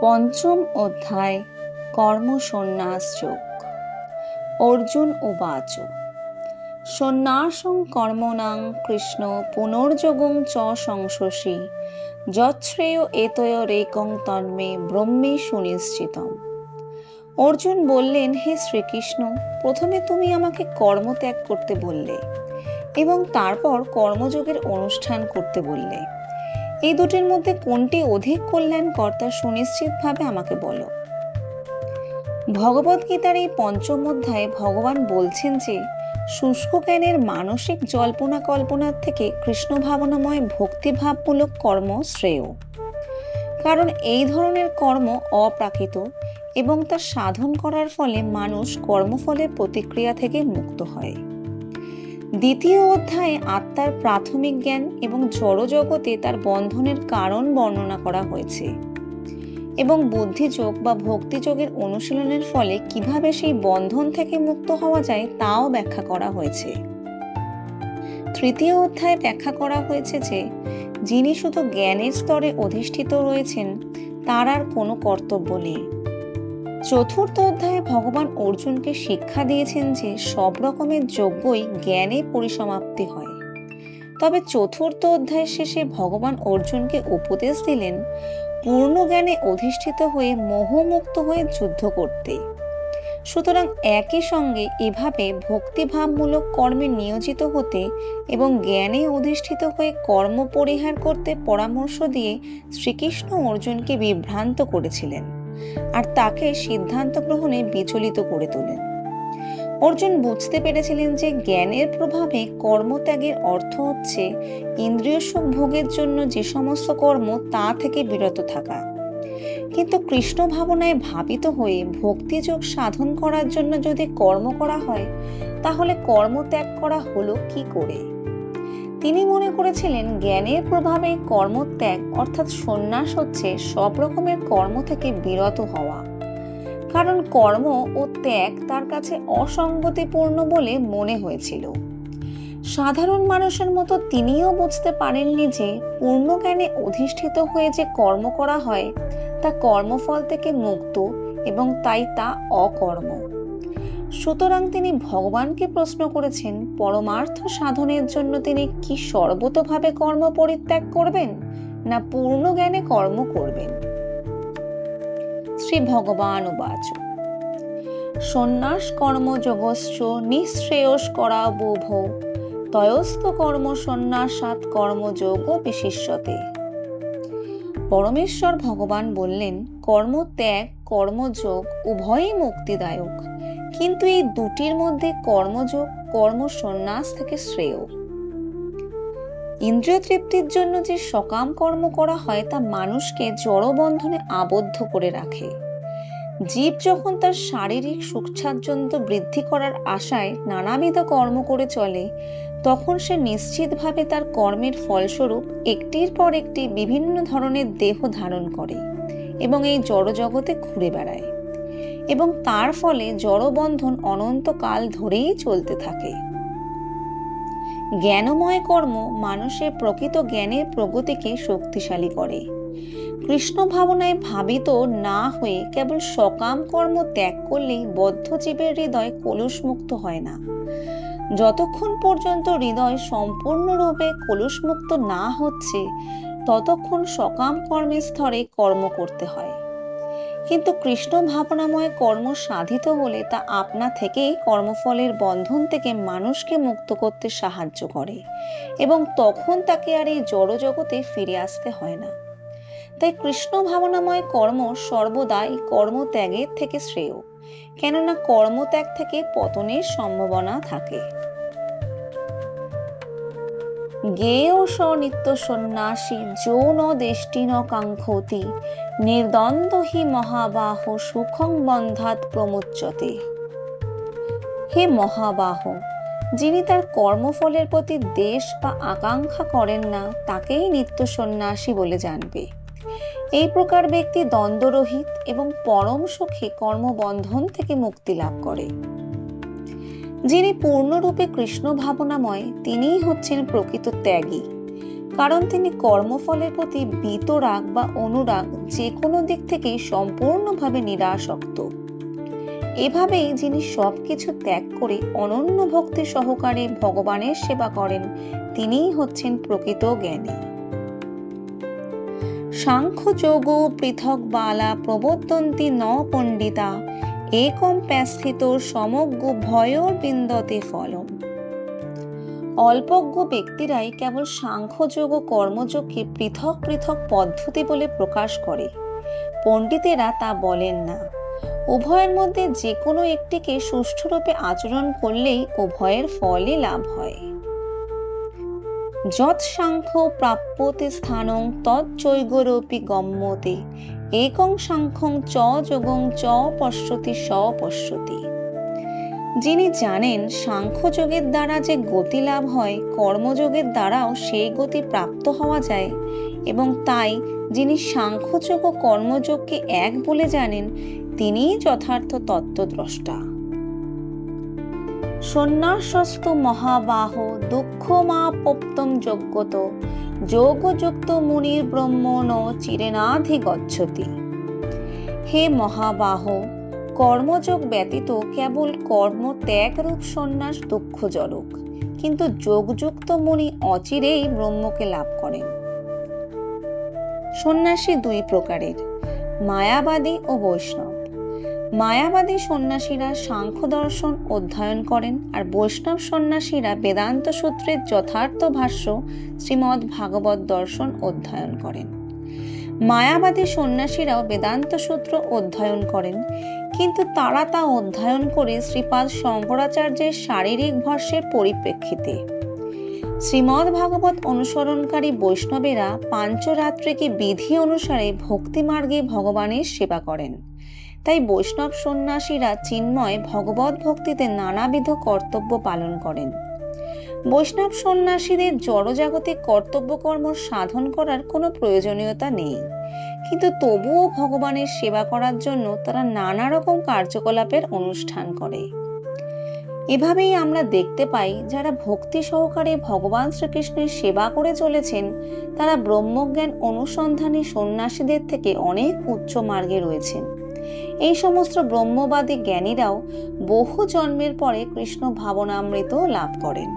পঞ্চম অধ্যায় কর্মসন্ন্যাস যোগ। অর্জুন উবাচ সন্ন্যাসং কর্মণাং কৃষ্ণ পুনর্যোগং চ সংশোষি যচ্ছ্রেয় এতয়োরেকং তন্মে ব্রহ্মে সুনিশ্চিতম। অর্জুন বললেন, হে শ্রীকৃষ্ণ, প্রথমে তুমি আমাকে কর্মত্যাগ করতে বললে এবং তারপর কর্মযোগের অনুষ্ঠান করতে বললে। এই দুটির মধ্যে কোনটি অধিক কল্যাণকর তা সুনিশ্চিতভাবে আমাকে বলো। ভগবদ্গীতার এই পঞ্চম অধ্যায়ে ভগবান বলছেন যে শুষ্ক জ্ঞানের মানসিক জল্পনা কল্পনার থেকে কৃষ্ণ ভাবনাময় ভক্তিভাবমূলক কর্ম শ্রেয়, কারণ এই ধরনের কর্ম অপ্রাকৃত এবং তা সাধন করার ফলে মানুষ কর্মফলের প্রতিক্রিয়া থেকে মুক্ত হয়। দ্বিতীয় অধ্যায়ে আত্মার প্রাথমিক জ্ঞান এবং জড়জগতে তার বন্ধনের কারণ বর্ণনা করা হয়েছে এবং বুদ্ধিযোগ বা ভক্তিযোগের অনুশীলনের ফলে কিভাবে সেই বন্ধন থেকে মুক্ত হওয়া যায় তাও ব্যাখ্যা করা হয়েছে। তৃতীয় অধ্যায়ে ব্যাখ্যা করা হয়েছে যে যিনি শুধু জ্ঞানের স্তরে অধিষ্ঠিত রয়েছেন তার আর কোনো কর্তব্য নেই। চতুর্থ অধ্যায়ে ভগবান অর্জুনকে শিক্ষা দিয়েছেন যে সব রকমের যজ্ঞই জ্ঞানে পরিসমাপ্তি হয়। তবে চতুর্থ অধ্যায়ের শেষে ভগবান অর্জুনকে উপদেশ দিলেন পূর্ণ জ্ঞানে অধিষ্ঠিত হয়ে মোহমুক্ত হয়ে যুদ্ধ করতে। সুতরাং একই সঙ্গে এভাবে ভক্তিভাবমূলক কর্মে নিয়োজিত হতে এবং জ্ঞানে অধিষ্ঠিত হয়ে কর্ম পরিহার করতে পরামর্শ দিয়ে শ্রীকৃষ্ণ অর্জুনকে বিভ্রান্ত করেছিলেন আর তাকে সিদ্ধান্ত গ্রহণে বিচলিত করে তোলেন। অর্জুন বুঝতে পেরেছিলেন যে জ্ঞানের প্রভাবে কর্মত্যাগের অর্থ হচ্ছে ইন্দ্রিয় সুখ ভোগের জন্য যে সমস্ত কর্ম তা থেকে বিরত থাকা। কিন্তু কৃষ্ণ ভাবনায় ভাবিত হয়ে ভক্তিযোগ সাধন করার জন্য যদি কর্ম করা হয় তাহলে কর্মত্যাগ করা হলো কি করে? তিনি মনে করেছিলেন জ্ঞানের প্রভাবে কর্মত্যাগ অর্থাৎ সন্ন্যাস হচ্ছে সব রকমের কর্ম থেকে বিরত হওয়া, কারণ কর্ম ও ত্যাগ তার কাছে অসঙ্গতিপূর্ণ বলে মনে হয়েছিল। সাধারণ মানুষের মতো তিনিও বুঝতে পারেননি যে পূর্ণ জ্ঞানে অধিষ্ঠিত হয়ে যে কর্ম করা হয় তা কর্মফল থেকে মুক্ত এবং তাই তা অকর্ম। সুতরাং তিনি ভগবানকে প্রশ্ন করেছেন পরমার্থ সাধনের জন্য তিনি কি সর্বতোভাবে কর্ম পরিত্যাগ করবেন না পূর্ণ জ্ঞানে কর্ম করবেন। শ্রী ভগবান উবাচ সন্ন্যাস কর্মযোগশ্চ নিঃশ্রেয়স্করা বুভো তয়স্ত কর্ম সন্ন্যাসাৎ কর্মযোগ বিশিষ্যতে। পরমেশ্বর ভগবান বললেন, কর্মত্যাগ কর্মযোগ উভয়ই মুক্তিদায়ক, কিন্তু এই দুটির মধ্যে কর্মযোগ কর্ম সন্ন্যাস থেকে শ্রেয়। ইন্দ্রিয় তৃপ্তির জন্য যে সকাম কর্ম করা হয় তা মানুষকে জড়বন্ধনে আবদ্ধ করে রাখে। জীব যখন তার শারীরিক সুখস্বাচ্ছন্দ্য বৃদ্ধি করার আশায় নানাবিধ কর্ম করে চলে তখন সে নিশ্চিতভাবে তার কর্মের ফলস্বরূপ একটির পর একটি বিভিন্ন ধরনের দেহ ধারণ করে এবং এই জড়জগতে ঘুরে বেড়ায় এবং তার ফলে জড়বন্ধন অনন্তকাল ধরেই চলতে থাকে। জ্ঞানময় কর্ম মানুষের প্রকৃত জ্ঞানের প্রগতিকে শক্তিশালী করে। কৃষ্ণ ভাবনায় ভাবিত না হয়ে কেবল সকাম কর্ম ত্যাগ করলেই বদ্ধ জীবের হৃদয় কলুষমুক্ত হয় না। যতক্ষণ পর্যন্ত হৃদয় সম্পূর্ণরূপে কলুষমুক্ত না হচ্ছে ততক্ষণ সকাম কর্মের স্তরে কর্ম করতে হয়। কিন্তু কৃষ্ণ ভাবনাময় কর্ম সাধিত হলে তা আপনা থেকেই কর্মফলের বন্ধন থেকে মানুষকে মুক্ত করতে সাহায্য করে এবং তখন তাকে আর এই জড়জগতে ফিরে আসতে হয় না। তাই কৃষ্ণ ভাবনাময় কর্ম সর্বদাই কর্মত্যাগের থেকে শ্রেয়, কেননা কর্মত্যাগ থেকে পতনের সম্ভাবনা থাকে। জ্ঞেয় স নিত্য সন্ন্যাসী যো ন দেষ্টি ন কাঙ্ক্ষতি নির্দ্বন্দ্ব হি মহাবাহ সুখং বন্ধাৎ প্রমুচ্যতে। হে মহাবাহ, যিনি তার কর্মফলের প্রতি দেশ বা আকাঙ্ক্ষা করেন না তাকেই নিত্য সন্ন্যাসী বলে জানবে। এই প্রকার ব্যক্তি দ্বন্দ্বরহিত এবং পরম সুখে কর্মবন্ধন থেকে মুক্তি লাভ করে। যিনি পূর্ণরূপে কৃষ্ণ ভাবনাময় তিনিই হচ্ছেন প্রকৃত ত্যাগী। কারণ তিনি কর্মফলের প্রতি বিতরাগ বা অনুরাগ যে কোনো দিক থেকেই সম্পূর্ণভাবে নিরাসক্ত। এভাবেই যিনি সবকিছু ত্যাগ করে অনন্য ভক্তি সহকারে ভগবানের সেবা করেন, তিনিই হচ্ছেন প্রকৃত জ্ঞানী। সাংখ্য যোগ পৃথক বালা প্রবর্তন্তি ন পণ্ডিতা একম প্যাস্থিত সমজ্ঞ ভয়োর বিন্দতে ফলম। অল্পজ্ঞ ব্যক্তিরাই কেবল সাংখ্যযোগ ও কর্মযোগকে পৃথক পৃথক পদ্ধতি বলে প্রকাশ করে, পণ্ডিতেরা তা বলেন না। উভয়ের মধ্যে যে কোনো একটিকে সুষ্ঠুরূপে আচরণ করলেই উভয়ের ফলই লাভ হয়। যৎ সাংখ্য প্রাপ্যতে স্থানং তচ্চৈগরপি গম্যতে একং সাংখ্যং চ যোগং চ পশ্যতি স পশ্যতি। যিনি জানেন সাংখ্যযোগের দ্বারা যে গতি লাভ হয়, কর্মযোগের দ্বারাও সেই গতি প্রাপ্ত হওয়া যায়, এবং তাই যিনি সাংখ্যযোগ ও কর্মযোগকে এক বলে জানেন, তিনিই যথার্থ তত্ত্বদ্রষ্টা। সন্ন্যাসস্তু মহাবাহ দুঃখমাপপ্তম যজ্ঞত যোগযুক্ত মুনির ব্রহ্মণ চিরেনাধিগচ্ছতি। হে মহাবাহ, কর্মযোগ ব্যতীত কেবল কর্ম ত্যাগ রূপ সন্ন্যাস দুঃখজনক, কিন্তু যোগযুক্ত মুনি অচিরেই ব্রহ্মকে লাভ করেন। সন্ন্যাসী দুই প্রকারের, মায়াবাদী ও বৈষ্ণব। মায়াবাদী সন্ন্যাসীরা সাংখ্য দর্শন অধ্যয়ন করেন, আর বৈষ্ণব সন্ন্যাসীরা বেদান্ত সূত্রের যথার্থ ভাষ্য শ্রীমদ্ ভাগবত দর্শন অধ্যয়ন করেন। মায়াবাদী সন্ন্যাসীরাও বেদান্ত সূত্র অধ্যয়ন করেন, কিন্তু তারা তা অধ্যয়ন করে শ্রীপাদ শঙ্করাচার্যের শারীরিক ভাষ্যের পরিপ্রেক্ষিতে। শ্রীমদ্ ভাগবত অনুসরণকারী বৈষ্ণবেরা পাঞ্চরাত্রিকে বিধি অনুসারে ভক্তিমার্গে ভগবানের সেবা করেন। তাই বৈষ্ণব সন্ন্যাসীরা চিন্ময় ভগবত ভক্তিতে নানাবিধ কর্তব্য পালন করেন। বৈষ্ণব সন্ন্যাসীদের জড়জাগতিক কর্তব্যকর্ম সাধন করার কোনো প্রয়োজনীয়তা নেই, কিন্তু তবুও ভগবানের সেবা করার জন্য তারা নানা রকম কার্যকলাপের অনুষ্ঠান করে। এভাবেই আমরা দেখতে পাই, যারা ভক্তি সহকারে ভগবান শ্রীকৃষ্ণের সেবা করে চলেছেন, তারা ব্রহ্মজ্ঞান অনুসন্ধানী সন্ন্যাসীদের থেকে অনেক উচ্চ মার্গে রয়েছেন। এই সমস্ত ব্রহ্মবাদী জ্ঞানীরাও বহু জন্মের পরে কৃষ্ণ ভাবনামৃত লাভ করেন।